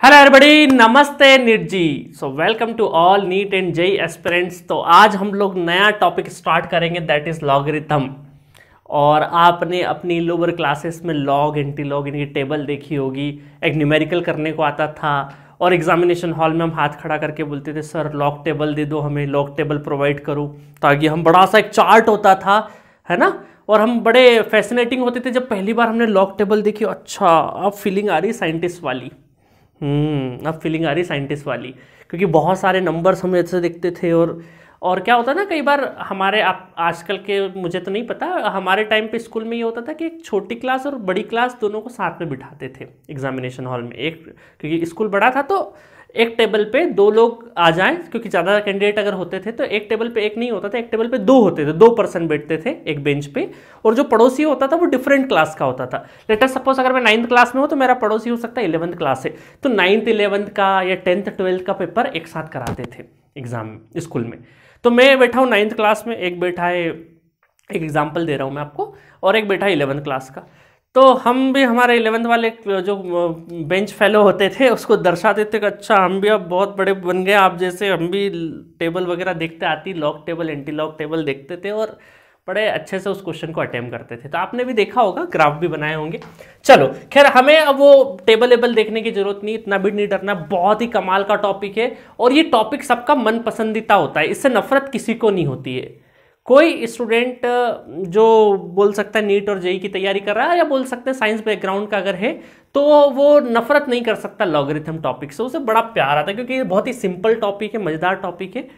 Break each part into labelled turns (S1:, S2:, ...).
S1: Hello everybody, नमस्ते NEET JEE. So welcome to all NEET and JEE aspirants. तो आज हम लोग नया टॉपिक स्टार्ट करेंगे, दैट इज लॉगरिथम। और आपने अपनी लोअर क्लासेस में लॉग एंटी लॉग इनकी टेबल देखी होगी। एक न्यूमेरिकल करने को आता था और एग्जामिनेशन हॉल में हम हाथ खड़ा करके बोलते थे सर लॉग टेबल दे दो, हमें लॉग टेबल प्रोवाइड करो, ताकि हम बड़ा सा एक चार्ट होता था, है ना। और हम बड़े फैसिनेटिंग होते थे जब पहली बार हमने लॉग टेबल देखी। अच्छा, अब फीलिंग आ रही साइंटिस्ट वाली। अब फीलिंग आ रही साइंटिस्ट वाली, क्योंकि बहुत सारे नंबर्स हम ऐसे देखते थे। और क्या होता ना, कई बार हमारे आप आजकल के मुझे तो नहीं पता, हमारे टाइम पे स्कूल में ये होता था कि एक छोटी क्लास और बड़ी क्लास दोनों को साथ में बिठाते थे एग्जामिनेशन हॉल में। एक क्योंकि स्कूल बड़ा था तो एक टेबल पे दो लोग आ जाएं, क्योंकि ज़्यादा कैंडिडेट अगर होते थे तो एक टेबल पे एक नहीं होता था, एक टेबल पे दो होते थे, 2 पर्सन बैठते थे एक बेंच पे। और जो पड़ोसी होता था वो डिफरेंट क्लास का होता था। लेटर सपोज अगर मैं 9th क्लास में हूँ तो मेरा पड़ोसी हो सकता है 11th क्लास से, तो 9th 11th का या 10th 12th का पेपर एक साथ कराते थे एग्जाम स्कूल में। तो मैं बैठा हूँ 9th क्लास में, एक बैठा है, एक एग्जाम्पल दे रहा हूँ मैं आपको, और एक बैठा है 11th क्लास का। तो हम भी हमारे 11th वाले जो बेंच फेलो होते थे उसको दर्शाते थे कि अच्छा हम भी अब बहुत बड़े बन गए आप जैसे, हम भी टेबल वगैरह देखते आती, log table anti log table देखते थे और बड़े अच्छे से उस क्वेश्चन को अटेम्प्ट करते थे। तो आपने भी देखा होगा, ग्राफ भी बनाए होंगे। चलो खैर, हमें अब वो टेबल एबल देखने की जरूरत नहीं, इतना भी नहीं डरना। बहुत ही कमाल का टॉपिक है और ये टॉपिक सबका मन पसंदीदा होता है, इससे नफरत किसी को नहीं होती है। कोई स्टूडेंट जो बोल सकता है नीट और जेई की तैयारी कर रहा है, या बोल सकते हैं साइंस बैकग्राउंड का अगर है, तो वो नफरत नहीं कर सकता लॉगरिथम टॉपिक से, उसे बड़ा प्यार आता है, क्योंकि ये बहुत ही सिंपल टॉपिक है, मजेदार टॉपिक है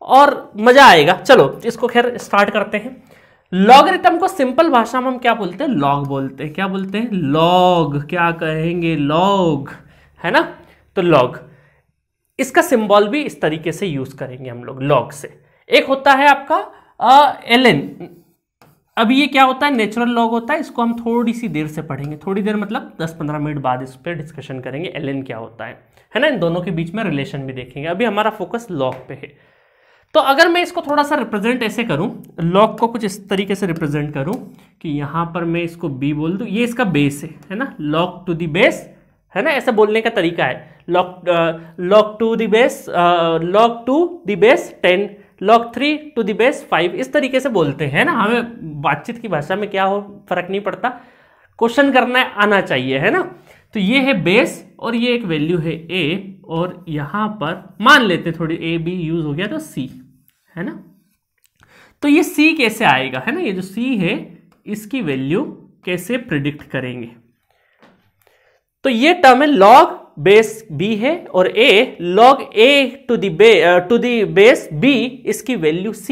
S1: और मजा आएगा। चलो इसको खैर स्टार्ट करते हैं। लॉगरिथम को सिंपल भाषा में हम क्या बोलते हैं? लॉग बोलते हैं। क्या बोलते हैं? लॉग। क्या कहेंगे? लॉग, है ना। तो लॉग, इसका सिंबल भी इस तरीके से यूज करेंगे हम लोग लॉग से। एक होता है आपका ln। अब ये क्या होता है? नेचुरल लॉग होता है। इसको हम थोड़ी सी देर से पढ़ेंगे, थोड़ी देर मतलब 10-15 मिनट बाद इस पर डिस्कशन करेंगे ln क्या होता है ना। इन दोनों के बीच में रिलेशन भी देखेंगे। अभी हमारा फोकस लॉग पे है। तो अगर मैं इसको थोड़ा सा रिप्रेजेंट ऐसे करूं, लॉग को कुछ इस तरीके से रिप्रेजेंट करूं कि यहां पर मैं इसको b बोल दूं, ये इसका बेस है ना, लॉग टू द बेस, है ना। ऐसे बोलने का तरीका है, log to the base, log to the base 10, log 3 to the base 5, इस तरीके से बोलते हैं ना। हमें बातचीत की भाषा में क्या हो फर्क नहीं पड़ता, क्वेश्चन करना आना चाहिए, है ना। तो ये है बेस और ये एक वैल्यू है a, और यहां पर मान लेते थोड़ी a b यूज हो गया तो c, है ना। तो ये c कैसे आएगा, है ना। ये जो c है इसकी वैल्यू कैसे प्रिडिक्ट करेंगे? तो ये टर्म है log बेस b है, और a log a to the base b, इसकी वैल्यू c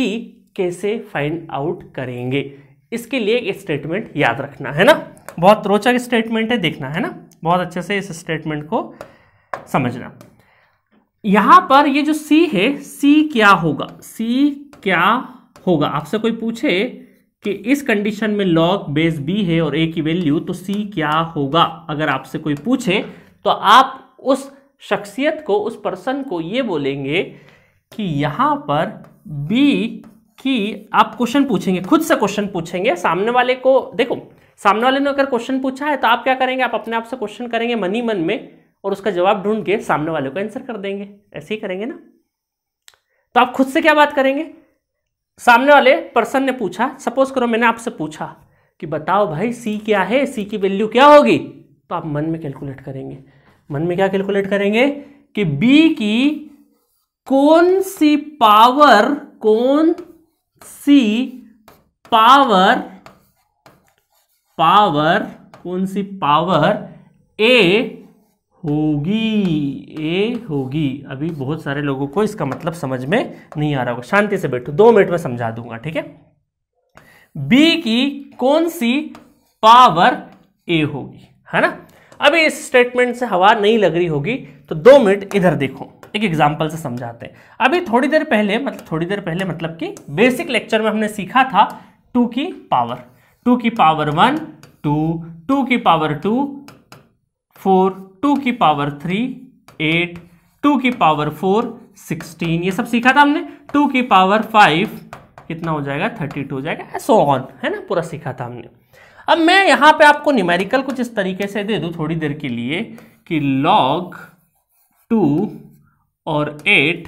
S1: कैसे फाइंड आउट करेंगे? इसके लिए एक स्टेटमेंट याद रखना, है ना। बहुत रोचक स्टेटमेंट है, देखना, है ना। बहुत अच्छे से इस स्टेटमेंट को समझना। यहां पर ये जो c है, c क्या होगा? c क्या होगा? आपसे कोई पूछे कि इस कंडीशन में log बेस b है और a की वैल्यू, तो c क्या होगा? अगर आपसे कोई पूछे तो आप उस शख्सियत को, उस पर्सन को ये बोलेंगे कि यहां पर b की, आप क्वेश्चन पूछेंगे, खुद से क्वेश्चन पूछेंगे सामने वाले को। देखो, सामने वाले ने अगर क्वेश्चन पूछा है तो आप क्या करेंगे? आप अपने आप से क्वेश्चन करेंगे मन ही मन में, और उसका जवाब ढूंढ के सामने वाले को आंसर कर देंगे। ऐसे ही करेंगे ना। तो आप खुद से क्या बात करेंगे? सामने वाले पर्सन ने पूछा, सपोज करो मैंने आपसे पूछा कि बताओ भाई सी क्या है, सी की वैल्यू क्या होगी, तो आप मन में कैलकुलेट करेंगे। मन में क्या कैलकुलेट करेंगे कि b की कौन सी पावर a होगी। अभी बहुत सारे लोगों को इसका मतलब समझ में नहीं आ रहा होगा, शांति से बैठो, 2 मिनट में समझा दूंगा, ठीक है। b की कौन सी पावर a होगी, है ना। अभी इस स्टेटमेंट से हवा नहीं लग रही होगी तो 2 मिनट इधर देखो, एक एग्जांपल से समझाते हैं। अभी थोड़ी देर पहले मतलब कि बेसिक लेक्चर में हमने सीखा था 2 की पावर 1 2, 2 की पावर 2 4, 2 की पावर 3 8, 2 की पावर 4 16, ये सब सीखा था हमने। 2 की पावर 5 कितना हो जाएगा? 32 हो जाएगा, सो ऑन, है ना, पूरा सीखा था हमने। अब मैं यहां पे आपको न्यूमेरिकल कुछ इस तरीके से दे दूं थोड़ी देर के लिए कि log 2 और 8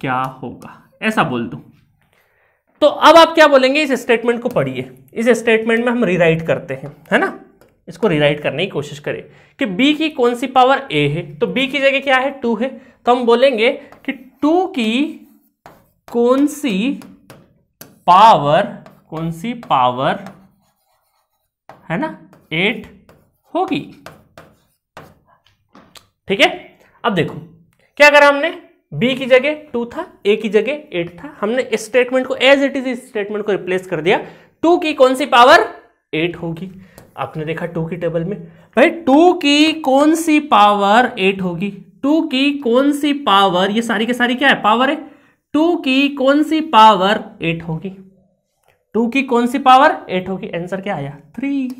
S1: क्या होगा, ऐसा बोल दूं। तो अब आप क्या बोलेंगे, इस स्टेटमेंट को पढ़िए। इस स्टेटमेंट में हम रीराइट करते हैं, है ना, इसको रीराइट करने की कोशिश करें कि b की कौन सी पावर a है, तो b की जगह क्या है 2 है, तो हम बोलेंगे कि 2 की कौन सी पावर है ना 8 होगी। ठीक है, अब देखो क्या करा हमने, b की जगह 2 था, a की जगह 8 था, हमने इस स्टेटमेंट को एज इट इज इस स्टेटमेंट को रिप्लेस कर दिया। 2 की कौन सी पावर 8 होगी, आपने देखा 2 की टेबल में, भाई 2 की कौन सी पावर 8 होगी, 2 की कौन सी पावर, ये सारी की सारी क्या है पावर है, 2 की कौन सी पावर 8 होगी, 2 की कौन सी पावर 8 होगी, आंसर क्या आया 3।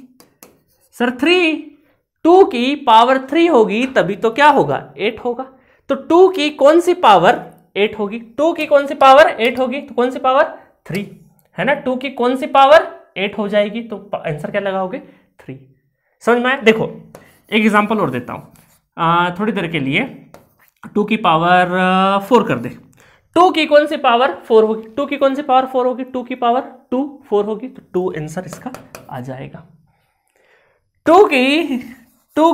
S1: सर 3, 2 की पावर 3 होगी तभी तो क्या होगा 8 होगा, तो 2 की कौन सी पावर 8 होगी, 2 की कौन सी पावर 8 होगी, तो कौन सी पावर 3 है ना, 2 की कौन सी पावर 8 हो जाएगी, तो आंसर क्या लगाओगे 3। समझ में आया। देखो एक एग्जांपल और देता हूं थोड़ी देर के लिए, 2 की पावर 4 कर दे, 2 की कौन सी पावर 4 होगी, 2 की कौन सी पावर 4 होगी, 2 की पावर 2 4 होगी, तो 2 आंसर इसका आ जाएगा। 2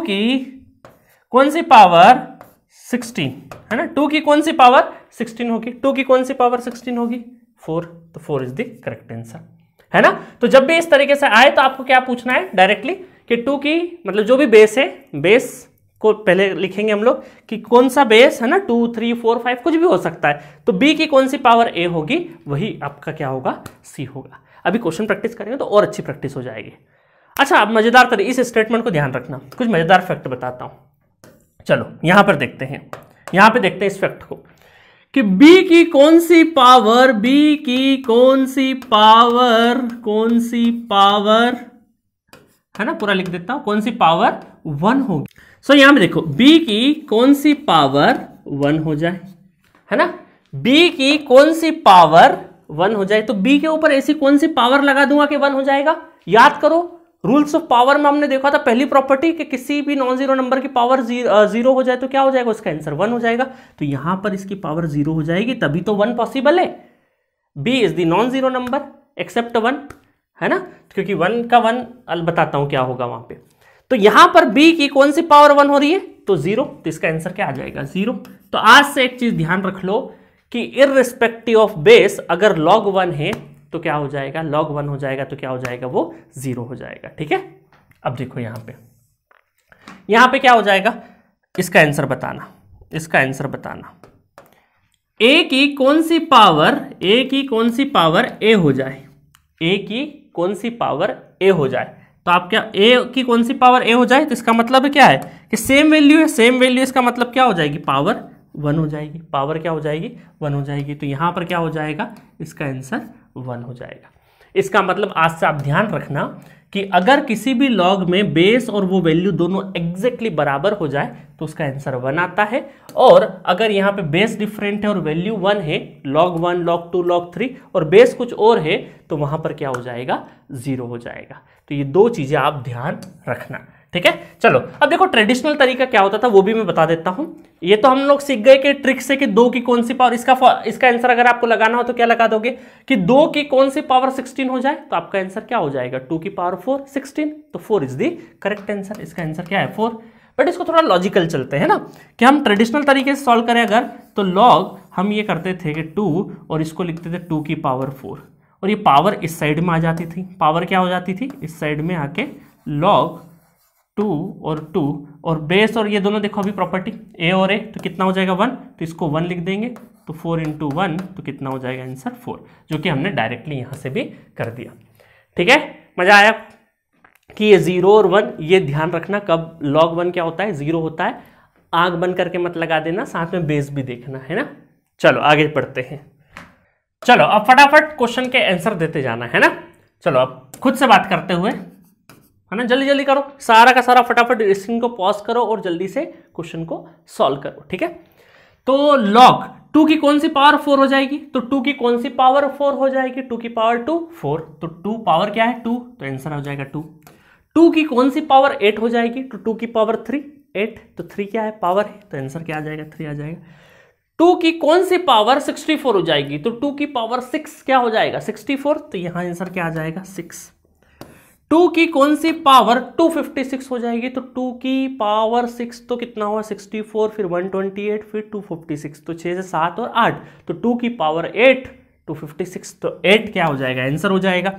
S1: की कौन सी पावर 16 है ना, 2 की कौन सी पावर 16 होगी, 2 की कौन सी पावर 16 होगी 4, तो 4 इज द करेक्ट आंसर, है ना। तो जब भी इस तरीके से आए तो आपको क्या पूछना है डायरेक्टली कि 2 की मतलब जो भी बेस है, बेस को पहले लिखेंगे हम लोग कि कौन सा बेस है ना, 2 3 4 5 कुछ भी हो सकता है, तो b की कौन सी पावर a होगी वही आपका क्या होगा c होगा। अभी क्वेश्चन प्रैक्टिस करेंगे तो और अच्छी प्रैक्टिस हो जाएगी। अच्छा, अब मजेदार तरीके इस स्टेटमेंट को ध्यान रखना, कुछ मजेदार फैक्ट बताता हूं। चलो यहां पर देखते हैं, यहां पे देखते हैं इस फैक्ट को कि b की कौन सी पावर, b की कौन सी पावर है ना, पूरा लिख देता हूं, कौन सी पावर 1 होगी। सो यहां पे देखो b की कौन सी पावर 1 हो जाए, है ना, b की कौन सी पावर 1 हो जाए, तो b के ऊपर ऐसी कौन सी पावर लगा दूंगा कि 1 हो जाएगा। याद करो रूल्स ऑफ पावर में हमने देखा था पहली प्रॉपर्टी कि किसी भी नॉन जीरो नंबर की पावर 0 हो जाए तो क्या हो जाएगा, उसका आंसर 1 हो जाएगा, तो यहां पर इसकी पावर 0 हो जाएगी तभी तो 1 पॉसिबल है। b is the non zero number except 1, है ना, क्योंकि 1 का 1 बताता हूं क्या होगा वहां पे। तो यहां पर b की कौन सी पावर 1 हो रही है, तो 0, तो इसका आंसर क्या आ जाएगा 0। तो आज से एक चीज ध्यान रख लो कि इररिस्पेक्टिव ऑफ बेस अगर log 1 है तो क्या हो जाएगा, log 1 हो जाएगा तो क्या हो जाएगा, वो 0 हो जाएगा। ठीक है, अब देखो यहां पे क्या हो जाएगा, इसका आंसर बताना, इसका आंसर बताना, a की कौन सी पावर a हो जाए, a की कौन सी पावर a हो जाए, तो आप क्या a की कौन सी पावर a हो जाए, तो इसका मतलब क्या है कि सेम वैल्यू है, सेम वैल्यू, इसका मतलब क्या हो जाएगी, पावर 1 हो जाएगी, पावर क्या हो जाएगी 1 हो जाएगी, तो यहां पर क्या हो जाएगा, इसका आंसर 1 हो जाएगा। इसका मतलब आज से आप ध्यान रखना कि अगर किसी भी लॉग में बेस और वो वैल्यू दोनों एग्जैक्टली बराबर हो जाए तो उसका आंसर 1 आता है, और अगर यहाँ पे बेस डिफरेंट है और वैल्यू 1 है, log 1 log 2 log 3, और बेस कुछ और है तो वहां पर क्या हो जाएगा 0 हो जाएगा। तो ये दो चीजें आप ध्यान रखना। ठीक है, चलो अब देखो ट्रेडिशनल तरीका क्या होता था वो भी मैं बता देता हूं। ये तो हम लोग सीख गए कि ट्रिक से कि 2 की कौन सी पावर, इसका आंसर अगर आपको लगाना हो तो क्या लगा दोगे कि 2 की कौन सी पावर 16 हो जाए, तो आपका आंसर क्या हो जाएगा 2 की पावर 4 16, तो 4 इज द करेक्ट आंसर, इसका आंसर क्या है 4। बट इसको थोड़ा लॉजिकल चलते हैं ना कि हम ट्रेडिशनल तरीके से सॉल्व करें अगर, तो लॉग हम ये करते थे कि 2 और इसको लिखते थे 2 की पावर 4, और ये पावर इस साइड में आ जाती थी, पावर क्या हो जाती थी इस साइड में आके log 2 और 2, और बेस और ये दोनों देखो अभी प्रॉपर्टी a और a, तो कितना हो जाएगा 1, तो इसको 1 लिख देंगे, तो 4 इंटू 1 तो कितना हो जाएगा आंसर 4, जो कि हमने डायरेक्टली यहां से भी कर दिया। ठीक है, मजा आया कि ये 0 और 1 ये ध्यान रखना, कब log 1 क्या होता है 0 होता है, आंख बंद करके मत लगा देना, साथ में बेस भी देखना है ना। चलो आगे बढ़ते हैं, चलो अब फटाफट क्वेश्चन के आंसर देते जाना है ना। चलो अब खुद से बात करते हुए, है ना, जल्दी जल्दी करो, सारा का सारा फटाफट स्क्रीन को पॉज करो और जल्दी से क्वेश्चन को सॉल्व करो। ठीक है, तो log 2 की कौन सी पावर 4 हो जाएगी, तो 2 की कौन सी पावर 4 हो जाएगी, 2 की पावर 2 4, तो 2 पावर क्या है 2, तो आंसर हो जाएगा 2। 2 की कौन सी पावर 8 हो जाएगी, तो 2 की पावर 3, 8, तो 3 क्या है, पावर है, तो आंसर क्या आ जाएगा, 3 आ जाएगा। 2 की कौन सी पावर 64 हो जाएगी, तो 2 की पावर 6 क्या हो जाएगा, 64, तो यहां आंसर क्या आ जाएगा, 6। 2 की कौन सी पावर 256 हो जाएगी, तो 2 की पावर 6 तो कितना हुआ, 64, फिर 128, फिर 256, तो 6 से 7 और 8, तो 2 की पावर 8, 256, तो 8 क्या हो जाएगा, आंसर हो जाएगा।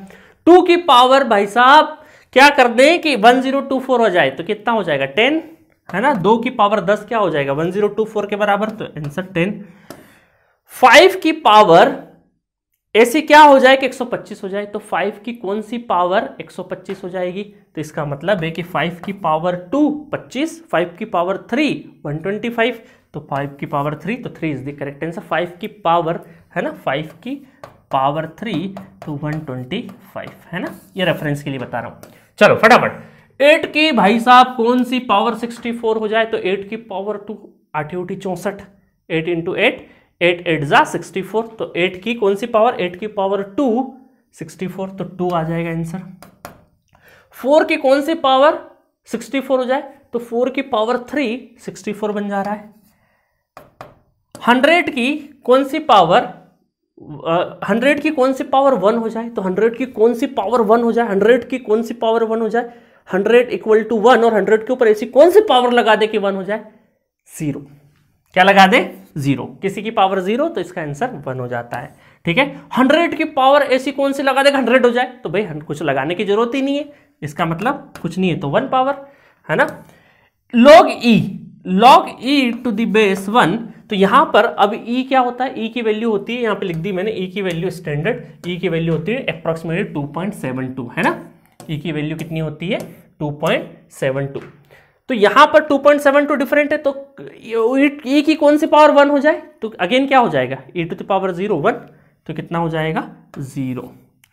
S1: 2 की पावर भाई साहब क्या कर दें कि 1024 हो जाए, तो कितना हो जाएगा, 10, है ना। 2 की पावर 10 क्या हो जाएगा, 1024 के बराबर, तो आंसर 10। 5 की पावर ऐसी क्या हो जाए कि 125 हो जाए, तो 5 की कौन सी पावर 125 हो जाएगी, तो इसका मतलब है कि 5 की पावर 2 25, 5 की पावर 3 125, तो 5 की पावर 3, तो 3 इज द करेक्ट आंसर। 5 की पावर, है ना, 5 की पावर 3 तो 125, है ना, ये रेफरेंस के लिए बता रहा हूं। चलो फटाफट, 8 की भाई साहब कौन सी पावर 64 हो जाए, तो 8 की पावर 2, 8 8 64, 8 इंटू 8, 8 8 जा 64, तो 8 की कौन सी पावर, 8 की पावर 2 64, तो 2 आ जाएगा आंसर। 4 की कौन सी पावर 64 हो जाए, तो 4 की पावर 3 64 बन जा रहा है। 100 की कौन सी पावर 100 की कौन सी पावर 1 हो जाए, तो 100 की कौन सी पावर 1 हो जाए, 100 की कौन सी पावर 1 हो जाए, 100 इक्वल टू 1, और 100 के ऊपर ऐसी कौन सी पावर लगा दे कि 1 हो जाए, 0, क्या लगा दे, 0, किसी की पावर 0, तो इसका आंसर 1 हो जाता है, ठीक है। 100 की पावर ऐसी कौन सी लगा दे 100 हो जाए, तो भाई कुछ लगाने की जरूरत ही नहीं है, इसका मतलब कुछ नहीं है, तो 1 पावर, है ना। log e to the base 1, तो यहां पर अब e क्या होता है, e की वैल्यू होती है, यहां पे लिख दी मैंने, e की वैल्यू स्टैंडर्ड, e की वैल्यू होती है अप्रोक्सीमेटली 2.72, है ना, e की वैल्यू कितनी होती है, 2.72, तो यहां पर 2.72 डिफरेंट है, तो e की कौन सी पावर 1 हो जाए, तो अगेन क्या हो जाएगा, e टू द पावर 0 1, तो कितना हो जाएगा, 0,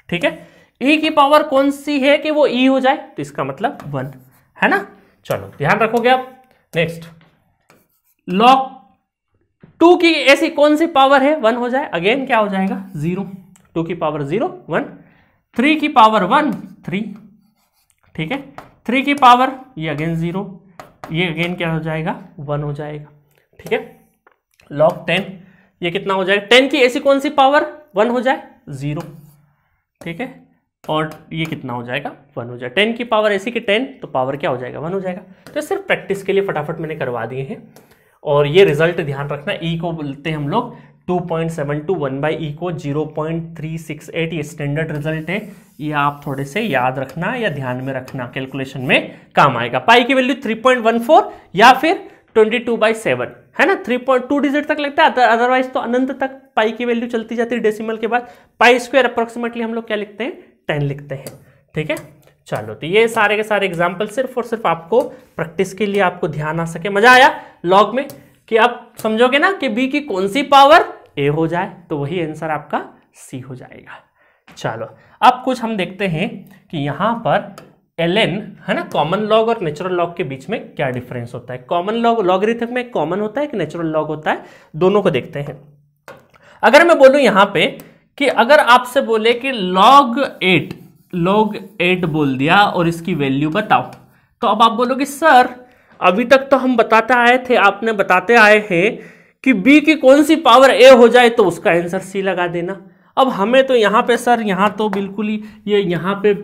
S1: ठीक है। e की पावर कौन सी है कि वो e हो जाए, तो इसका मतलब 1, है ना। चलो ध्यान रखोगे आप। नेक्स्ट, log 2 की ऐसी कौन सी पावर है 1 हो जाए, अगेन क्या हो जाएगा, 0, 2 की पावर 0 1, 3 की पावर 1 3, ठीक है, 3 की पावर ये अगेन 0, ये अगेन क्या हो जाएगा, 1 हो जाएगा, ठीक है। log 10 ये कितना हो जाएगा, 10 की ऐसी कौन सी पावर 1 हो जाए, 0, ठीक है, और ये कितना हो जाएगा, 1 हो जाएगा। 10 की पावर ऐसी कि 10, तो पावर क्या हो जाएगा, 1 हो जाएगा। तो सिर्फ प्रैक्टिस के लिए फटाफट मैंने करवा दिए हैं, और ये रिजल्ट ध्यान रखना, ई को बोलते हैं हम लोग 2.72, 1/e को 0.368, ये स्टैंडर्ड रिजल्ट है, ये आप थोड़े से याद रखना या ध्यान में रखना, कैलकुलेशन में काम आएगा। पाई की वैल्यू 3.14 या फिर 22/7, है ना, 3.2 डिजिट तक लगता है, अदरवाइज तो अनंत तक पाई की वैल्यू चलती जाती है डेसिमल के बाद। पाई स्क्वायर अप्रोक्सीमेटली हम लोग क्या लिखते हैं, 10 लिखते हैं, ठीक है। चलो, तो ये सारे के सारे एग्जाम्पल सिर्फ और सिर्फ आपको प्रैक्टिस के लिए, आपको ध्यान आ सके। मजा आया लॉग में कि आप समझोगे ना कि बी की कौन सी पावर ए हो जाए, तो वही आंसर आपका सी हो जाएगा। चलो, अब कुछ हम देखते हैं कि यहां पर ln, है ना, कॉमन लॉग और नेचुरल लॉग के बीच में क्या डिफरेंस होता है। कॉमन लॉग, लॉगरिथम में कॉमन होता है कि नेचुरल लॉग होता है, दोनों को देखते हैं। अगर मैं बोलूं यहां पे कि अगर आपसे बोले कि log 8 बोल दिया और इसकी वैल्यू बताओ, तो अब आप बोलोगे सर अभी तक तो हम बताते आए थे, आपने बताते आए हैं कि b की कौन सी पावर a हो जाए तो उसका आंसर c लगा देना। अब हमें तो यहाँ पे सर, यहाँ तो बिल्कुल ही ये यहाँ पे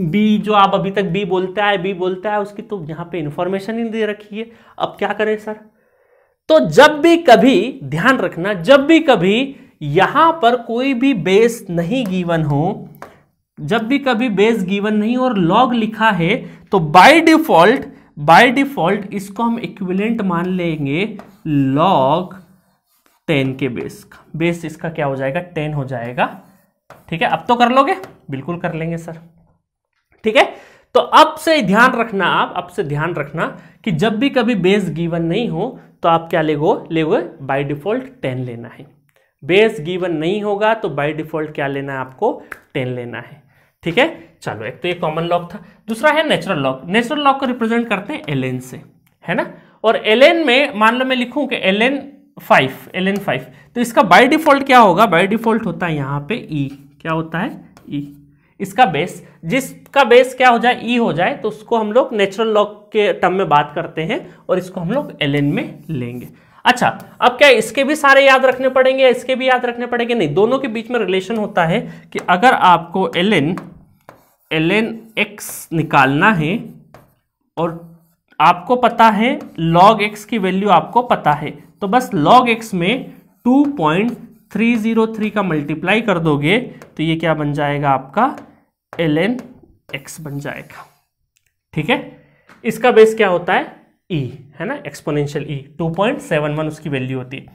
S1: b जो आप अभी तक b बोलते आए उसकी तो यहाँ पे इंफॉर्मेशन ही दे रखी है। अब क्या करें सर, तो जब भी कभी ध्यान रखना, जब भी कभी यहां पर कोई भी बेस नहीं गिवन हो, जब भी कभी बेस गिवन नहीं और लॉग लिखा है, तो बाय डिफॉल्ट इसको हम इक्विवेलेंट मान लेंगे log 10 के बेस का। बेस इसका क्या हो जाएगा, 10 हो जाएगा, ठीक है। अब तो कर लोगे, बिल्कुल कर लेंगे सर, ठीक है। तो अब से ध्यान रखना कि जब भी कभी बेस गिवन नहीं हो तो आप क्या लेगो बाय डिफॉल्ट 10 लेना है। बेस गिवन नहीं होगा तो बाय डिफॉल्ट क्या लेना है, आपको 10 लेना है, ठीक है। चलो, एक तो ये कॉमन लॉग था, दूसरा है नेचुरल लॉग। नेचुरल लॉग को रिप्रेजेंट करते हैं ln से, है ना। और ln में मान लो मैं लिखूं कि ln 5, तो इसका बाय डिफॉल्ट क्या होगा, बाय डिफॉल्ट होता है यहाँ पे e, क्या होता है e, इसका बेस, जिसका बेस क्या हो जाए, ई हो जाए, तो उसको हम लोग नेचुरल लॉग के टर्म में बात करते हैं और इसको हम लोग ln में लेंगे। अच्छा, अब क्या इसके भी सारे याद रखने पड़ेंगे या इसके भी याद रखने पड़ेंगे? नहीं, दोनों के बीच में रिलेशन होता है कि अगर आपको ln x निकालना है और आपको पता है log x की वैल्यू आपको पता है, तो बस log x में 2.303 का मल्टीप्लाई कर दोगे तो ये क्या बन जाएगा आपका ln x बन जाएगा। ठीक है, इसका बेस क्या होता है, e, है ना, एक्सपोनेंशियल e, 2.71 उसकी वैल्यू होती है।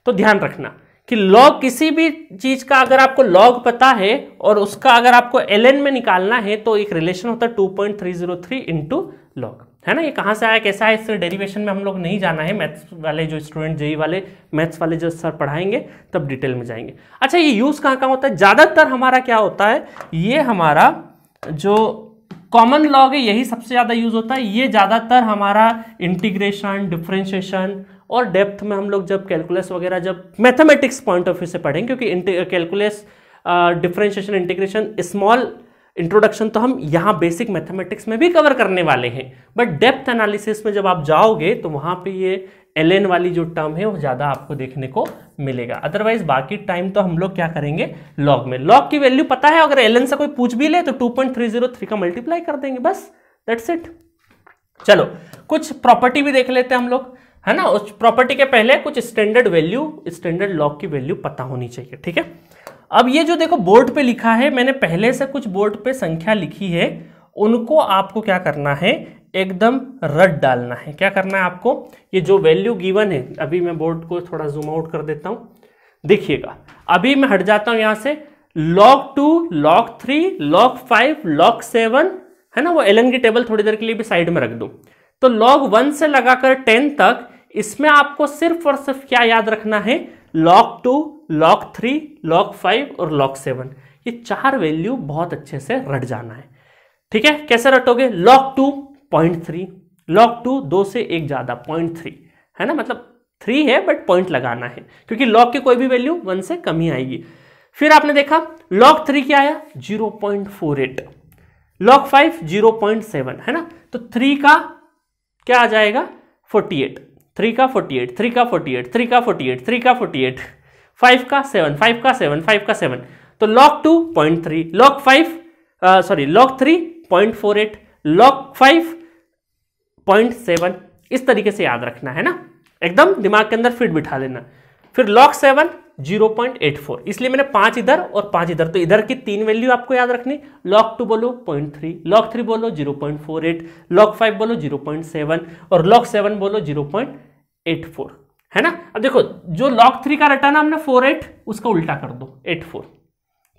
S1: तो ध्यान रखना कि log किसी भी चीज का अगर आपको log पता है और उसका अगर आपको ln में निकालना है तो एक रिलेशन होता है 2.303 इंटू लॉग, है ना। ये कहाँ से आया, कैसा है, इससे डेरिवेशन में हम लोग नहीं जाना है। मैथ्स वाले जो स्टूडेंट, जेई वाले मैथ्स वाले जो सर पढ़ाएंगे तब डिटेल में जाएंगे। अच्छा, ये यूज कहाँ कहाँ होता है? ज्यादातर हमारा क्या होता है, ये हमारा जो कॉमन लॉग है यही सबसे ज्यादा यूज होता है। ये ज्यादातर हमारा इंटीग्रेशन, डिफरेंशिएशन और डेप्थ में हम लोग जब कैलकुलस वगैरह, जब मैथमेटिक्स पॉइंट ऑफ व्यू से पढ़ेंगे, क्योंकि calculus, differentiation, integration, small introduction तो हम यहाँ बेसिक मैथमेटिक्स में भी कवर करने वाले हैं, बट डेप्थ एनालिसिस में जब आप जाओगे तो वहाँ पे ये ln वाली जो टर्म है वो ज़्यादा आपको देखने को मिलेगा। अदरवाइज बाकी टाइम तो हम लोग क्या करेंगे, लॉग में। लॉग की वैल्यू पता है, अगर ln से कोई पूछ भी ले तो 2.303 का मल्टीप्लाई कर देंगे, बस, दैट्स इट। चलो, कुछ प्रॉपर्टी भी देख लेते हैं हम लोग, है ना। उस प्रॉपर्टी के पहले कुछ स्टैंडर्ड वैल्यू, स्टैंडर्ड लॉग की वैल्यू पता होनी चाहिए। ठीक है, अब ये जो देखो बोर्ड पे लिखा है, मैंने पहले से कुछ बोर्ड पे संख्या लिखी है, उनको आपको क्या करना है, एकदम रट डालना है। क्या करना है आपको, ये जो वैल्यू गिवन है, अभी मैं बोर्ड को थोड़ा जूम आउट कर देता हूं, देखिएगा। अभी मैं हट जाता हूं यहां से, log 2, log 3, log 5, log 7, है ना, वो ln की टेबल थोड़ी देर के लिए भी साइड में रख दूं। तो log 1 से लगाकर 10 तक, इसमें आपको सिर्फ और सिर्फ क्या याद रखना है, log 2, log 3, log 5 और log 7, ये चार वैल्यू बहुत अच्छे से रट जाना है। ठीक है, कैसे रटोगे, log 2 0.3, log 2 2 से एक ज्यादा 0.3, है ना, मतलब 3 है बट पॉइंट लगाना है, क्योंकि log की कोई भी वैल्यू 1 से कम ही आएगी। फिर आपने देखा log 3 क्या आया, 0.48, log 5 0.7, है ना, तो 3 का क्या आ जाएगा, 48, 3 का 48, 3 का 48, 3 का 48, 3 का 48, 5 का 7, 5 का 7, 5 का 7, तो log 2 0.3, log 5 log 3 0.48, log 5 0.7, इस तरीके से याद रखना है ना, एकदम दिमाग के अंदर फिट बिठा लेना। फिर log 7 0.84, इसलिए मैंने 5 इधर और 5 इधर, तो इधर की 3 वैल्यू आपको याद रखनी। log 2 बोलो 0.3, log 3 बोलो 0.48, log 5 बोलो 0.7 और log 7 बोलो 0.84, है ना। अब देखो जो log 3 का रटा ना हमने 48, उसका उल्टा कर दो 84,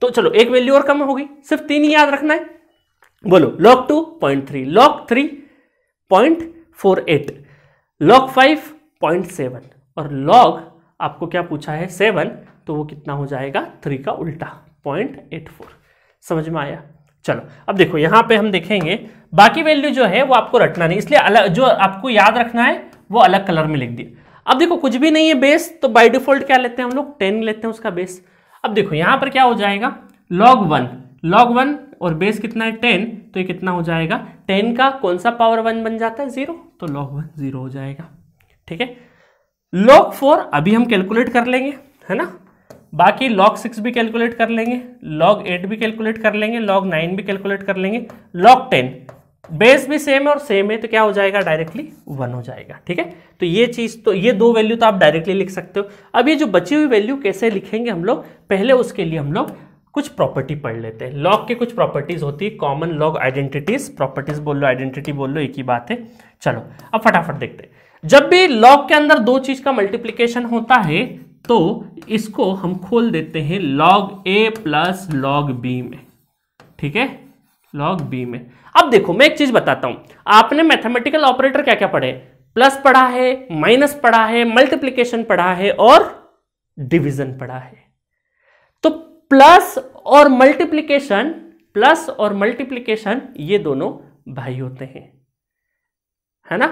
S1: तो चलो एक वैल्यू और कम होगी, सिर्फ 3 ही याद रखना है। बोलो log 2 0.3, log 3 0.48, log 5 0.7 और log आपको क्या पूछा है 7, तो वो कितना हो जाएगा, 3 का उल्टा 0.84। समझ में आया। चलो अब देखो यहां पे हम देखेंगे बाकी वैल्यू जो है वो आपको रटना नहीं, इसलिए अलग जो आपको याद रखना है वो अलग कलर में लिख दिया। अब देखो कुछ भी नहीं है बेस, तो बाय डिफॉल्ट क्या लेते हैं हम लोग, 10 लेते हैं उसका बेस। अब देखो यहां पर क्या हो जाएगा, log 1 और बेस कितना है 10, तो ये कितना हो जाएगा, 10 का कौन सा पावर 1 बन जाता है, 0, तो log 1 0 हो जाएगा। ठीक है, log 4 अभी हम कैलकुलेट कर लेंगे, है ना, बाकी log 6 भी कैलकुलेट कर लेंगे, log 8 भी कैलकुलेट कर लेंगे, log 9 भी कैलकुलेट कर लेंगे, log 10 बेस भी सेम है और सेम है, तो क्या हो जाएगा, डायरेक्टली 1 हो जाएगा। ठीक है, तो ये चीज, तो ये दो वैल्यू तो आप डायरेक्टली लिख सकते हो। अब ये जो बची हुई वैल्यू कैसे लिखेंगे हम लोग, पहले उसके लिए हम लोग कुछ प्रॉपर्टी पढ़ लेते हैं। लॉग की कुछ प्रॉपर्टीज होती है, कॉमन लॉग आइडेंटिटीज, प्रॉपर्टीज बोल लो आइडेंटिटी बोल लो, एक ही बात है। चलो अब फटाफट देखते हैं, जब भी लॉग के अंदर दो चीज का मल्टीप्लीकेशन होता है तो इसको हम खोल देते हैं log a plus log b में। ठीक है, log b में। अब देखो मैं एक चीज बताता हूं, आपने मैथमेटिकल ऑपरेटर क्या क्या पढ़े, प्लस पढ़ा है, माइनस पढ़ा है, मल्टीप्लीकेशन पढ़ा है और डिवीजन पढ़ा है। तो प्लस और मल्टीप्लीकेशन ये दोनों भाई होते हैं, है ना।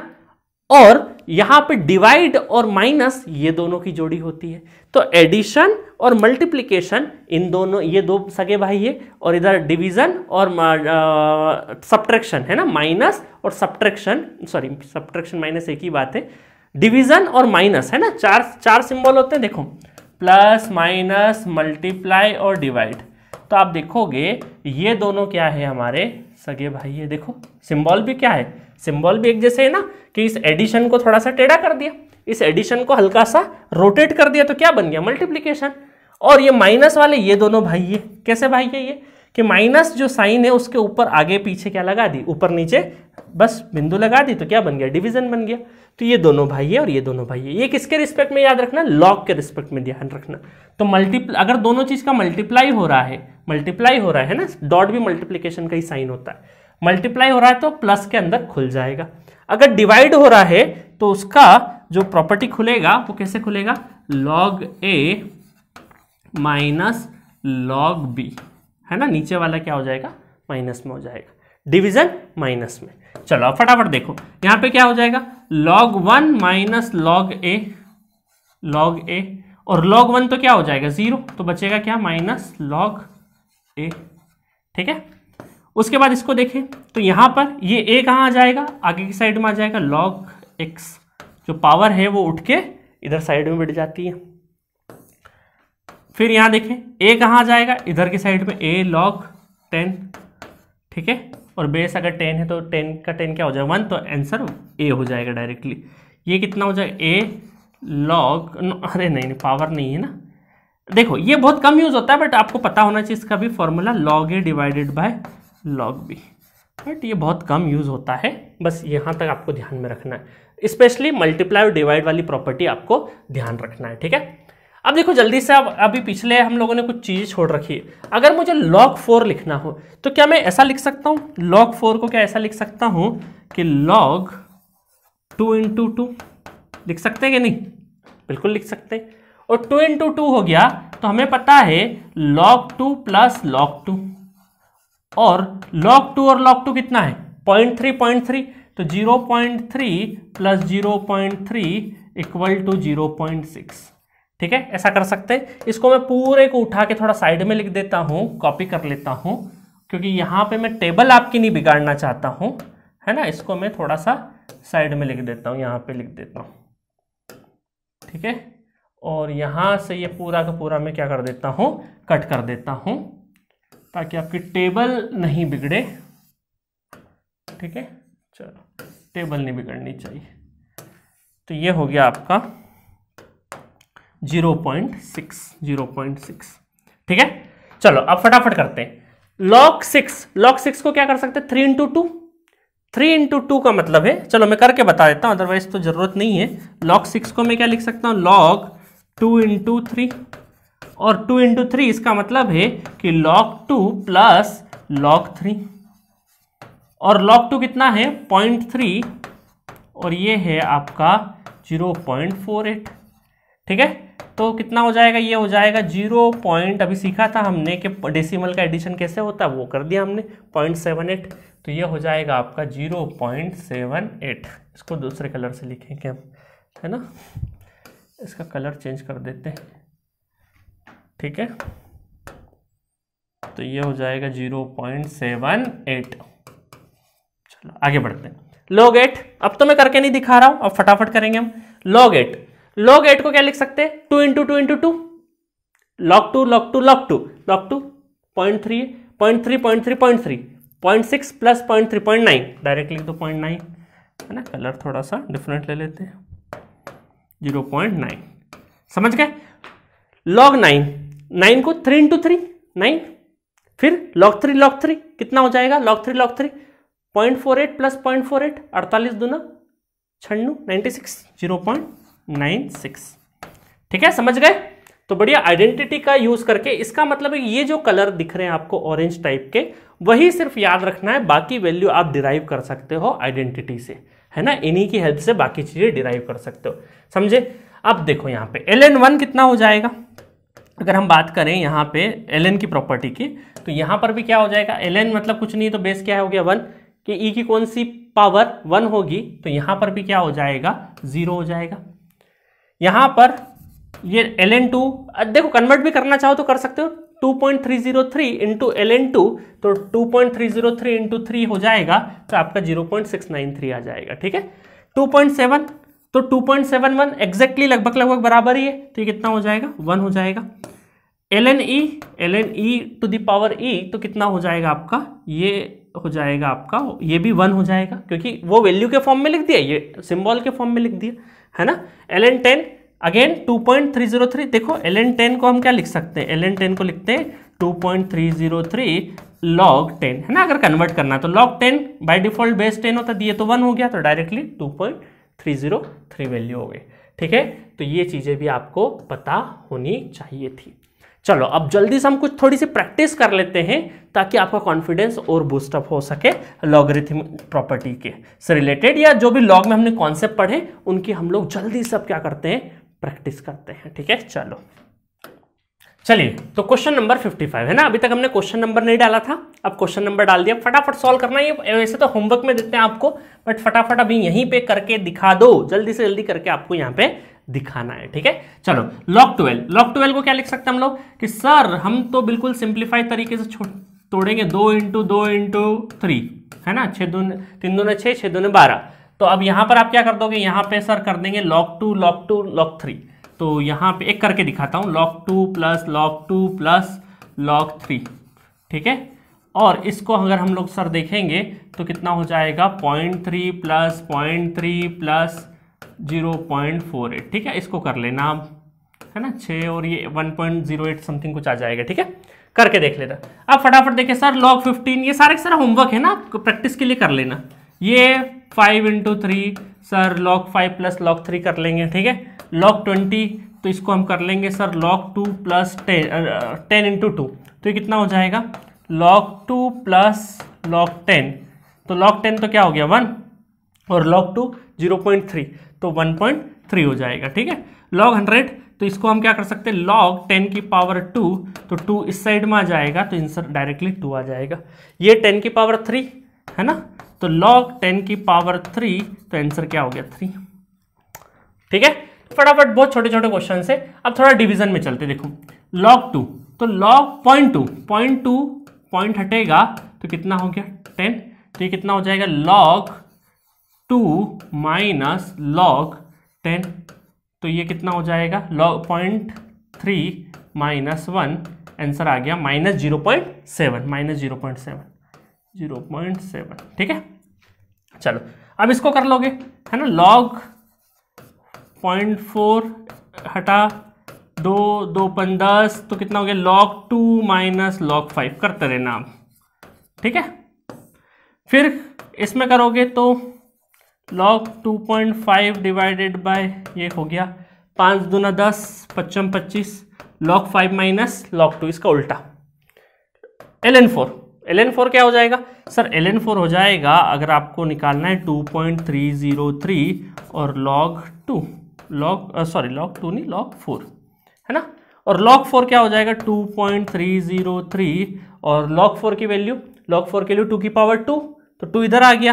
S1: और यहां पे डिवाइड और माइनस ये दोनों की जोड़ी होती है। तो एडिशन और मल्टीप्लिकेशन इन दोनों, ये दो सगे भाई है, और इधर डिवीजन और सब्ट्रैक्शन है ना, माइनस और सब्ट्रैक्शन, सॉरी सब्ट्रैक्शन माइनस एक ही बात है, डिवीजन और माइनस है ना, चार सिंबल होते हैं देखो, प्लस माइनस मल्टीप्लाई और डिवाइड। तो आप देखोगे ये दोनों क्या है, हमारे सगे भाई है। देखो सिंबल भी क्या है, सिंबल भी एक जैसे है ना, कि इस एडिशन को थोड़ा सा टेढ़ा कर दिया, इस एडिशन को हल्का सा रोटेट कर दिया, तो क्या बन गया, मल्टीप्लिकेशन। और ये माइनस वाले ये दोनों भाई है, कैसे भाई है ये, कि माइनस जो साइन है उसके ऊपर आगे पीछे क्या लगा दी, ऊपर नीचे बस बिंदु लगा दी, तो क्या बन गया, डिवीजन बन गया। तो ये दोनों भाई है और ये दोनों भाई है। ये किसके रिस्पेक्ट में याद रखना, लॉग के रिस्पेक्ट में ध्यान रखना। तो अगर दोनों चीज का मल्टीप्लाई हो रहा है ना, डॉट भी मल्टीप्लिकेशन का ही साइन होता है, मल्टीप्लाई हो रहा है तो प्लस के अंदर खुल जाएगा। अगर डिवाइड हो रहा है तो उसका जो प्रॉपर्टी खुलेगा वो कैसे खुलेगा, लॉग ए माइनस लॉग बी, है ना, नीचे वाला क्या हो जाएगा, माइनस में हो जाएगा, डिवीजन माइनस में। चलो अब फटाफट देखो यहां पे क्या हो जाएगा, log 1 माइनस लॉग ए, और log 1 तो क्या हो जाएगा 0, तो बचेगा क्या, माइनस log ए। ठीक है, उसके बाद इसको देखें तो यहां पर ये ए कहां आ जाएगा, आगे की साइड में आ जाएगा, log x, जो पावर है वो उठ के इधर साइड में बैठ जाती है। फिर यहां देखें ए कहां आ जाएगा, इधर की साइड में, a log 10। ठीक है, और बेस अगर 10 है तो 10 का 10 क्या हो जाएगा, 1, तो आंसर ए हो जाएगा डायरेक्टली। ये कितना हो जाएगा, ए लॉग, अरे नहीं पावर नहीं है ना, देखो ये बहुत कम यूज होता है, बट आपको पता होना चाहिए इसका भी formula, log a divided by log b, but ये बहुत कम यूज होता है, बस यहाँ तक आपको ध्यान में रखना है। स्पेशली मल्टीप्लाई और डिवाइड वाली प्रॉपर्टी आपको ध्यान रखना है। ठीक है, अब देखो जल्दी से, अब अभी पिछले हम लोगों ने कुछ चीज़ छोड़ रखी है। अगर मुझे log 4 लिखना हो तो क्या मैं ऐसा लिख सकता हूँ, log 4 को क्या ऐसा लिख सकता हूँ कि log 2 × 2 लिख सकते हैं कि नहीं, बिल्कुल लिख सकते हैं। और 2 × 2 हो गया तो हमें पता है log 2 प्लस log 2, और log 2 और log 2 कितना है, 0.3, तो 0.3 प्लस 0.3 इक्वल टू 0.6। ठीक है, ऐसा कर सकते हैं। इसको मैं पूरे को उठा के थोड़ा साइड में लिख देता हूं, कॉपी कर लेता हूं, क्योंकि यहां पे मैं टेबल आपकी नहीं बिगाड़ना चाहता हूं, है ना। इसको मैं थोड़ा सा साइड में लिख देता हूं, यहां पे लिख देता हूं। ठीक है, और यहां से ये पूरा का पूरा मैं क्या कर देता हूं, कट कर देता हूं, ताकि आपकी टेबल नहीं बिगड़े। ठीक है, चलो टेबल नहीं बिगड़नी चाहिए। तो ये हो गया आपका 0.6। ठीक है, चलो अब फटाफट करते हैं। log 6 को क्या कर सकते हैं, 3 × 2 का मतलब है, चलो मैं करके बता देता हूं, अदरवाइज तो जरूरत नहीं है। log 6 को मैं क्या लिख सकता हूं, log 2 × 3, और 2 × 3 इसका मतलब है कि log 2 प्लस log 3, और log 2 कितना है 0.3, और ये है आपका 0.48। ठीक है, तो कितना हो जाएगा, ये हो जाएगा 0. अभी सीखा था हमने कि डेसिमल का एडिशन कैसे होता है, वो कर दिया हमने, 0.78। तो ये हो जाएगा आपका 0.78। इसको दूसरे कलर से लिखेंगे हम, है ना, इसका कलर चेंज कर देते हैं। ठीक है, तो ये हो जाएगा 0.78। चलो आगे बढ़ते हैं। log 8, अब तो मैं करके नहीं दिखा रहा हूं, अब फटाफट करेंगे हम। log 8 को क्या लिख सकते हैं, 2 × 2 × 2, log 2 0.3, 0.6 प्लस 0.3, 0.9, डायरेक्ट लिख दो 0.9, है ना। कलर थोड़ा सा डिफरेंट ले लेते हैं, 0.9, समझ गए। log 9 को 3 × 3, 9, फिर log 3 कितना हो जाएगा, log 3 0.48 प्लस 0.48, 48 दूना 96, 96, 0.96। ठीक है, समझ गए। तो बढ़िया, आइडेंटिटी का यूज करके, इसका मतलब है ये जो कलर दिख रहे हैं आपको ऑरेंज टाइप के, वही सिर्फ याद रखना है, बाकी वैल्यू आप डिराइव कर सकते हो आइडेंटिटी से, है ना। इन्हीं की हेल्प से बाकी चीजें डिराइव कर सकते हो, समझे। अब देखो यहाँ पे ln1 कितना हो जाएगा, अगर हम बात करें यहाँ पे ln की प्रॉपर्टी की, तो यहाँ पर भी क्या हो जाएगा, ln मतलब कुछ नहीं तो बेस क्या हो गया 1, कि e की कौन सी पावर 1 होगी तो यहां पर भी क्या हो जाएगा, 0 हो जाएगा। यहां पर ये ln2 देखो कन्वर्ट भी करना चाहो तो कर सकते हो, 2.303 इंटू ln2 तो 2.303 इंटू 3 हो जाएगा तो आपका 0.693 आ जाएगा। ठीक है, 2.7 तो 2.71 एग्जैक्टली लगभग बराबर ही है तो ये कितना हो जाएगा, 1 हो जाएगा। ln e to the power e तो कितना हो जाएगा आपका, ये हो जाएगा आपका, ये भी 1 हो जाएगा क्योंकि वो वैल्यू के फॉर्म में लिख दिया, ये सिंबल के फॉर्म में लिख दिया, है ना। ln 10 अगेन 2.303, देखो ln 10 को हम क्या लिख सकते हैं, ln 10 को लिखते हैं 2.303 log 10, है ना। अगर कन्वर्ट करना तो log 10 बाय डिफॉल्ट बेस 10 होता, दिए तो 1 हो गया तो डायरेक्टली 2.303 वैल्यू हो गई। ठीक है, तो ये चीजें भी आपको पता होनी चाहिए थी। चलो अब जल्दी से हम कुछ थोड़ी सी प्रैक्टिस कर लेते हैं ताकि आपका कॉन्फिडेंस और बूस्टअप हो सके लॉगरिथम प्रॉपर्टी के से रिलेटेड, या जो भी लॉग में हमने कॉन्सेप्ट पढ़े उनकी हम लोग जल्दी से अब क्या करते हैं, प्रैक्टिस करते हैं। ठीक है, चलो चलिए तो क्वेश्चन नंबर 55 है ना। अभी तक हमने क्वेश्चन नंबर नहीं डाला था, अब क्वेश्चन नंबर डाल दिया, फटाफट सॉल्व करना। ये वैसे तो होमवर्क में देते हैं आपको, बट फटाफट अभी यहीं पे करके दिखा दो, जल्दी से जल्दी करके आपको यहाँ पे दिखाना है। ठीक है, चलो log 12 को क्या लिख सकते हैं हम लोग कि सर हम तो बिल्कुल सिंप्लीफाई तरीके से तोड़ेंगे, 2 इंटू 2 इंटू 3, है ना, 6 दूने 3 दूने 6, 6 दूने 12। तो अब यहाँ पर आप क्या कर दोगे, यहाँ पे सर कर देंगे log 2 log 2 log 3। तो यहाँ पे एक करके दिखाता हूँ, log 2 plus log 2 plus log 3। ठीक है, और इसको अगर हम लोग सर देखेंगे तो कितना हो जाएगा, 0.3 प्लस 0.3 प्लस 0.48। ठीक है, इसको कर लेना आप, है ना, 6 और ये 1.08 समथिंग कुछ आ जाएगा। ठीक है, करके देख लेना। अब फटाफट देखिए सर log 15, ये सारे सारा होमवर्क है ना, प्रैक्टिस के लिए कर लेना। ये 5 into 3 sir log 5 plus log 3 कर लेंगे। ठीक है, log 20 तो इसको हम कर लेंगे सर log 2 प्लस 10 इंटू 2 तो ये कितना हो जाएगा, log 2 प्लस log 10, तो log 10 तो क्या हो गया 1 और log 2 0.3 तो 1.3 हो जाएगा। ठीक है, log 100 तो इसको हम क्या कर सकते हैं, log 10 की पावर 2 तो 2 इस साइड में आ जाएगा तो आंसर डायरेक्टली 2 आ जाएगा। ये 10 की पावर 3 है ना, तो log 10 की पावर 3 तो आंसर क्या हो गया 3। ठीक है, फटाफट बहुत छोटे छोटे क्वेश्चन है। अब थोड़ा डिवीजन में चलते, देखो log 2 तो log 0.2 पॉइंट हटेगा तो कितना हो गया 10, तो ये कितना हो जाएगा log 2 माइनस log 10, तो ये कितना हो जाएगा log 0.3 माइनस 1, आंसर आ गया माइनस 0.7, माइनस 0.7। ठीक है, चलो अब इसको कर लोगे, है ना, log 0.4 हटा 2 2 5 10 तो कितना हो गया log 2 माइनस log 5, करते रहना आप। ठीक है, फिर इसमें करोगे तो log 2.5 डिवाइडेड बाय ये हो गया 5 दूना 10 55 25 log 5 माइनस log 2, इसका उल्टा ln 4 क्या हो जाएगा सर, ln 4 हो जाएगा अगर आपको निकालना है 2.303 और log 2 log 2 नहीं log 4, है ना, और log 4 क्या हो जाएगा 2.303 और log 4 की वैल्यू 2 की पावर 2 तो 2 इधर आ गया।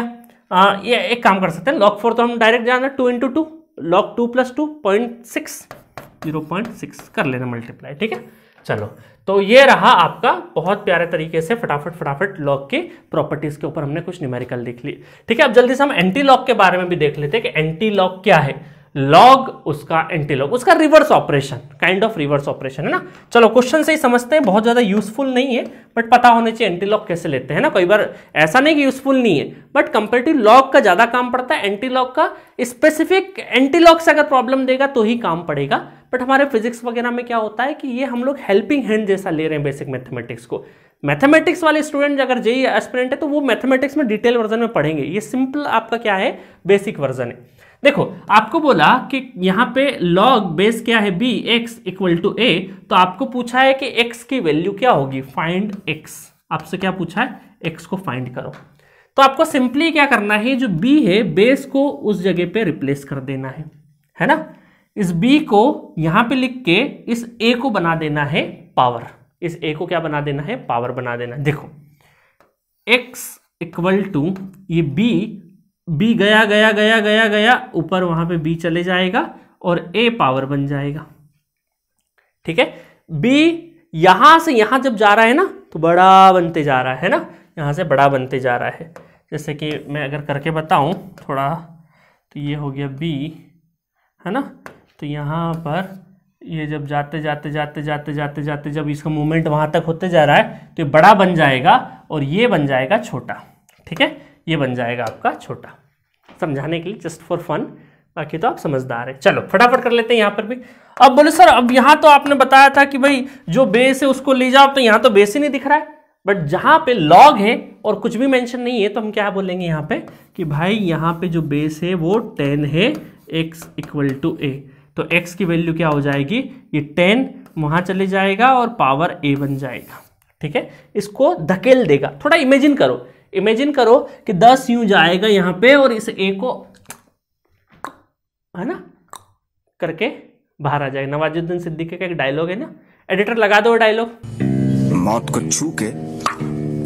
S1: ये एक काम कर सकते हैं, log 4 तो हम डायरेक्ट जाना 2 इंटू 2 log 2 प्लस 2 0.6 कर लेना मल्टीप्लाई। ठीक है, चलो तो ये रहा आपका बहुत प्यारे तरीके से फटाफट लॉग के प्रॉपर्टीज के ऊपर हमने कुछ न्यूमेरिकल देख लिए। ठीक है, अब जल्दी से हम एंटी लॉग के बारे में भी देख लेते हैं कि एंटी लॉग क्या है। लॉग उसका एंटी लॉग उसका reverse operation, kind of reverse operation, है ना। चलो क्वेश्चन से ही समझते हैं, बहुत ज्यादा यूजफुल नहीं है बट पता होने चाहिए एंटी लॉग कैसे लेते हैं ना। कई बार ऐसा नहीं कि यूजफुल नहीं है बट कंपेरेटिव लॉग का ज्यादा काम पड़ता है, एंटी लॉग का स्पेसिफिक एंटी लॉग से अगर प्रॉब्लम देगा तो ही काम पड़ेगा। बट हमारे फिजिक्स वगैरह में क्या होता है कि ये हम लोग हेल्पिंग हैंड जैसा ले रहे हैं बेसिक मैथमेटिक्स को। मैथमेटिक्स वाले स्टूडेंट अगर जेईई एस्पिरेंट है तो वो मैथमेटिक्स में डिटेल वर्जन में पढ़ेंगे, ये सिंपल आपका क्या है बेसिक वर्जन है। देखो आपको बोला कि यहाँ पे log बेस क्या है b x equal to a, तो आपको पूछा है कि x की वैल्यू क्या होगी, फाइंड x। आपसे क्या पूछा है, x को फाइंड करो। तो आपको सिंपली क्या करना है, जो b है बेस को उस जगह पे रिप्लेस कर देना है ना। इस b को यहाँ पे लिख के इस a को बना देना है पावर, इस a को क्या बना देना है, पावर बना देना। देखो x इक्वल टू ये b बी गया गया गया गया गया, ऊपर वहां पे बी चले जाएगा और ए पावर बन जाएगा। ठीक है, बी यहां से यहां जब जा रहा है ना तो बड़ा बनते जा रहा है ना, यहां से बड़ा बनते जा रहा है। जैसे कि मैं अगर करके बताऊं थोड़ा, तो ये हो गया बी, है ना, तो यहाँ पर ये जब जाते जाते जाते जाते जाते जाते जब इसका मूवमेंट वहां तक होते जा रहा है तो ये बड़ा बन जाएगा और ये बन जाएगा छोटा। ठीक है, ये बन जाएगा आपका छोटा, समझाने के लिए जस्ट फॉर फन, बाकी तो आप समझदार हैं। चलो फटाफट कर लेते हैं यहाँ पर भी। अब बोले सर अब यहाँ तो आपने बताया था कि भाई जो बेस है उसको ले जाओ, तो यहाँ तो बेस ही नहीं दिख रहा है, बट जहाँ पे लॉग है और कुछ भी मेंशन नहीं है तो हम क्या बोलेंगे यहाँ पे कि भाई यहाँ पे जो बेस है वो 10 है, x इक्वल टू a, तो x की वैल्यू क्या हो जाएगी, ये 10 वहाँ चले जाएगा और पावर a बन जाएगा। ठीक है, इसको धकेल देगा। थोड़ा इमेजिन करो, इमेजिन करो कि 10 यूं जाएगा यहाँ पे और इस a को, है ना, करके बाहर आ जाएगा। नवाजुद्दीन सिद्दीकी का एक डायलॉग है ना, एडिटर लगा दो डायलॉग।
S2: मौत को छू के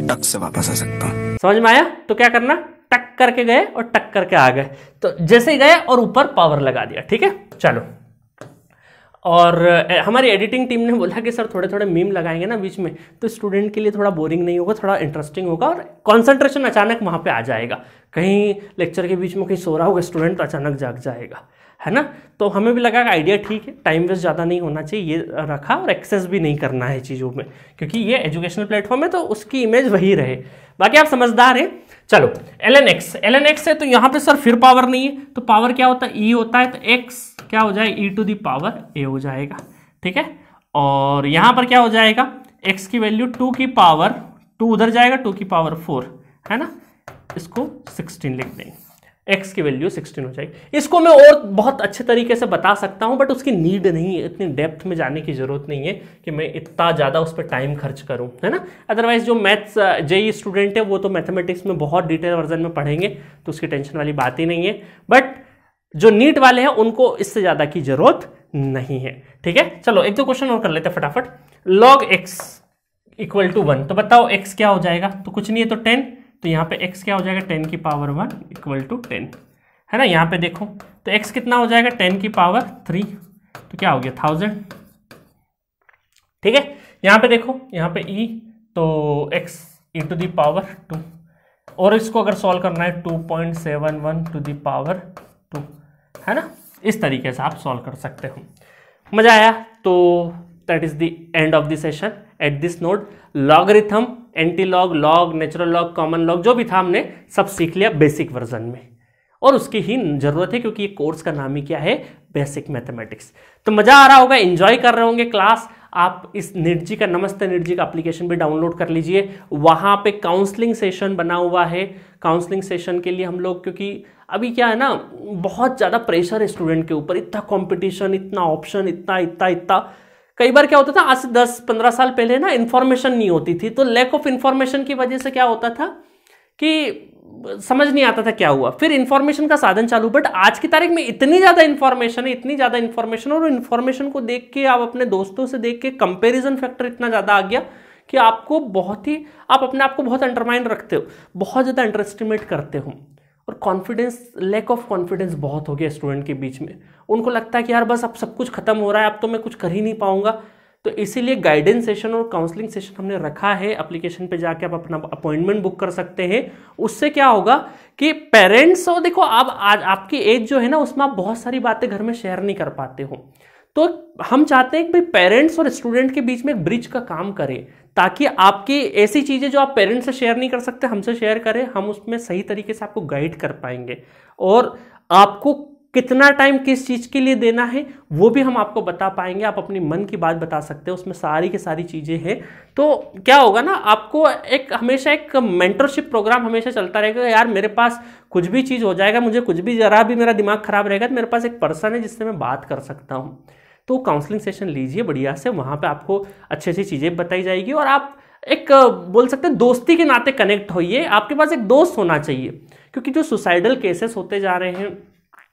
S2: टक से वापस आ सकता हूं।
S1: समझ में आया? तो क्या करना, टक करके गए और टक करके आ गए, तो जैसे ही गए और ऊपर पावर लगा दिया। ठीक है, चलो। और हमारी एडिटिंग टीम ने बोला कि सर थोड़े थोड़े मीम लगाएंगे ना बीच में, तो स्टूडेंट के लिए थोड़ा बोरिंग नहीं होगा, थोड़ा इंटरेस्टिंग होगा और कंसंट्रेशन अचानक वहाँ पे आ जाएगा। कहीं लेक्चर के बीच में कहीं सो रहा होगा स्टूडेंट तो अचानक जाग जाएगा, है ना। तो हमें भी लगा कि आइडिया ठीक है, टाइम वेस्ट ज़्यादा नहीं होना चाहिए, ये रखा, और एक्सेस भी नहीं करना है चीज़ों में, क्योंकि ये एजुकेशनल प्लेटफॉर्म है तो उसकी इमेज वही रहे। बाकी आप समझदार हैं। चलो ln x है, तो यहाँ पे सर फिर पावर नहीं है, तो पावर क्या होता है, e होता है, तो x क्या हो जाएगा, e to the power a हो जाएगा। ठीक है, और यहाँ पर क्या हो जाएगा, x की वैल्यू 2 की पावर 2 उधर जाएगा, 2 की पावर 4, है ना, इसको 16 लिख देंगे, x की वैल्यू 16 हो जाएगी। इसको मैं और बहुत अच्छे तरीके से बता सकता हूं, बट उसकी नीड नहीं है, इतनी डेप्थ में जाने की जरूरत नहीं है कि मैं इतना ज़्यादा उस पर टाइम खर्च करूं, है ना। अदरवाइज जो मैथ्स जेई स्टूडेंट है वो तो मैथमेटिक्स में बहुत डिटेल वर्जन में पढ़ेंगे, तो उसकी टेंशन वाली बात ही नहीं है, बट जो नीट वाले हैं उनको इससे ज़्यादा की जरूरत नहीं है। ठीक है, चलो एक दो क्वेश्चन और कर लेते हैं फटाफट। log x इक्वल टू 1, तो बताओ x क्या हो जाएगा, तो कुछ नहीं है तो 10, तो यहाँ पे x क्या हो जाएगा, 10 की पावर 1 इक्वल टू 10, है ना। यहाँ पे देखो तो x कितना हो जाएगा, 10 की पावर 3, तो क्या हो गया 1000। ठीक है, यहाँ पे देखो, यहाँ पे e, तो x e to the power 2, और इसको अगर सॉल्व करना है 2.71 टू दी पावर 2, है ना। इस तरीके से आप सॉल्व कर सकते हो। मजा आया? तो that is the end of the session. At this note logarithm, anti log, log, natural log, common log, जो भी था हमने सब सीख लिया बेसिक वर्जन में, और उसकी ही जरूरत है क्योंकि ये कोर्स का नाम ही क्या है, बेसिक मैथमेटिक्स। तो मजा आ रहा होगा, एंजॉय कर रहे होंगे क्लास। आप इस निटजी का, नमस्ते निटजी का एप्लीकेशन भी डाउनलोड कर लीजिए, वहां पे काउंसलिंग सेशन बना हुआ है। काउंसलिंग सेशन के लिए हम लोग, क्योंकि अभी क्या है ना, बहुत ज़्यादा प्रेशर है स्टूडेंट के ऊपर, इतना कॉम्पिटिशन, इतना ऑप्शन, इतना इतना इतना। कई बार क्या होता था, आज से 10-15 साल पहले ना इन्फॉर्मेशन नहीं होती थी, तो लैक ऑफ इन्फॉर्मेशन की वजह से क्या होता था कि समझ नहीं आता था क्या हुआ, फिर इन्फॉर्मेशन का साधन चालू। बट आज की तारीख में इतनी ज़्यादा इन्फॉर्मेशन है, इतनी ज़्यादा इन्फॉर्मेशन, और इन्फॉर्मेशन को देख के, आप अपने दोस्तों से देख के, कंपेरिजन फैक्टर इतना ज़्यादा आ गया कि आपको बहुत ही, आप अपने आप को बहुत अंडरमाइन रखते हो, बहुत ज़्यादा अंडर एस्टिमेट करते हो, और कॉन्फिडेंस, लैक ऑफ कॉन्फिडेंस बहुत हो गया स्टूडेंट के बीच में। उनको लगता है कि यार बस अब सब कुछ खत्म हो रहा है, अब तो मैं कुछ कर ही नहीं पाऊंगा। तो इसीलिए गाइडेंस सेशन और काउंसलिंग सेशन हमने रखा है। एप्लीकेशन पे जाके आप अपना अपॉइंटमेंट बुक कर सकते हैं। उससे क्या होगा कि पेरेंट्स, और देखो आप आज आपकी एज जो है ना, उसमें आप बहुत सारी बातें घर में शेयर नहीं कर पाते हो, तो हम चाहते हैं कि भाई पेरेंट्स और स्टूडेंट के बीच में एक ब्रिज का काम करें, ताकि आपकी ऐसी चीज़ें जो आप पेरेंट्स से शेयर नहीं कर सकते, हमसे शेयर करें, हम उसमें सही तरीके से आपको गाइड कर पाएंगे, और आपको कितना टाइम किस चीज़ के लिए देना है वो भी हम आपको बता पाएंगे। आप अपनी मन की बात बता सकते हो, उसमें सारी की सारी चीज़ें हैं। तो क्या होगा ना, आपको एक हमेशा एक मेंटरशिप प्रोग्राम हमेशा चलता रहेगा। यार मेरे पास कुछ भी चीज़ हो जाएगा, मुझे कुछ भी, जरा भी मेरा दिमाग खराब रहेगा, तो मेरे पास एक पर्सन है जिससे मैं बात कर सकता हूँ। तो काउंसलिंग सेशन लीजिए बढ़िया से, वहाँ पे आपको अच्छी अच्छी चीज़ें बताई जाएगी, और आप एक बोल सकते हैं दोस्ती के नाते कनेक्ट होइए। आपके पास एक दोस्त होना चाहिए, क्योंकि जो सुसाइडल केसेस होते जा रहे हैं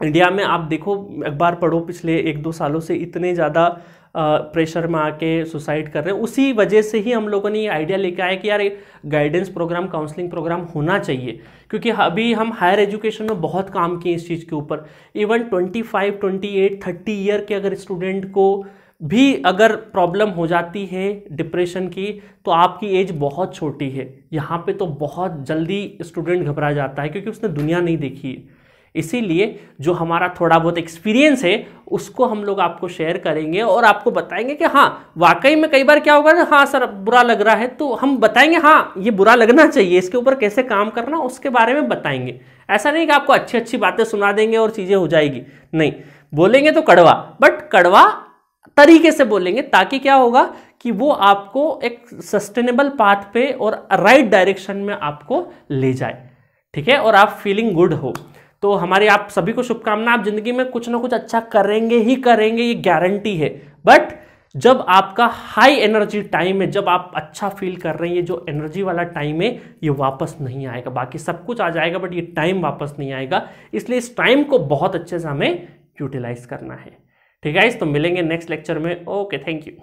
S1: इंडिया में आप देखो, अखबार पढ़ो, पिछले 1-2 सालों से इतने ज़्यादा प्रेशर में आके सुसाइड कर रहे हैं। उसी वजह से ही हम लोगों ने ये आइडिया लेके आया कि यार एक गाइडेंस प्रोग्राम, काउंसलिंग प्रोग्राम होना चाहिए, क्योंकि अभी हम हायर एजुकेशन में बहुत काम किए इस चीज़ के ऊपर। इवन 25, 28, 30 ईयर के अगर स्टूडेंट को भी अगर प्रॉब्लम हो जाती है डिप्रेशन की, तो आपकी एज बहुत छोटी है, यहाँ पे तो बहुत जल्दी स्टूडेंट घबरा जाता है क्योंकि उसने दुनिया नहीं देखी है। इसीलिए जो हमारा थोड़ा बहुत एक्सपीरियंस है उसको हम लोग आपको शेयर करेंगे और आपको बताएंगे कि हाँ वाकई में कई बार क्या होगा ना, हाँ सर बुरा लग रहा है, तो हम बताएंगे हाँ ये बुरा लगना चाहिए, इसके ऊपर कैसे काम करना उसके बारे में बताएंगे। ऐसा नहीं कि आपको अच्छी अच्छी बातें सुना देंगे और चीज़ें हो जाएगी, नहीं, बोलेंगे तो कड़वा, बट कड़वा तरीके से बोलेंगे, ताकि क्या होगा कि वो आपको एक सस्टेनेबल पाथ पे और राइट डायरेक्शन में आपको ले जाए, ठीक है, और आप फीलिंग गुड हो। तो हमारी आप सभी को शुभकामना, आप जिंदगी में कुछ ना कुछ अच्छा करेंगे ही करेंगे, ये गारंटी है। बट जब आपका हाई एनर्जी टाइम है, जब आप अच्छा फील कर रहे हैं, ये जो एनर्जी वाला टाइम है ये वापस नहीं आएगा। बाकी सब कुछ आ जाएगा बट ये टाइम वापस नहीं आएगा, इसलिए इस टाइम को बहुत अच्छे से हमें यूटिलाइज करना है। ठीक है, तो मिलेंगे नेक्स्ट लेक्चर में। Okay, thank you.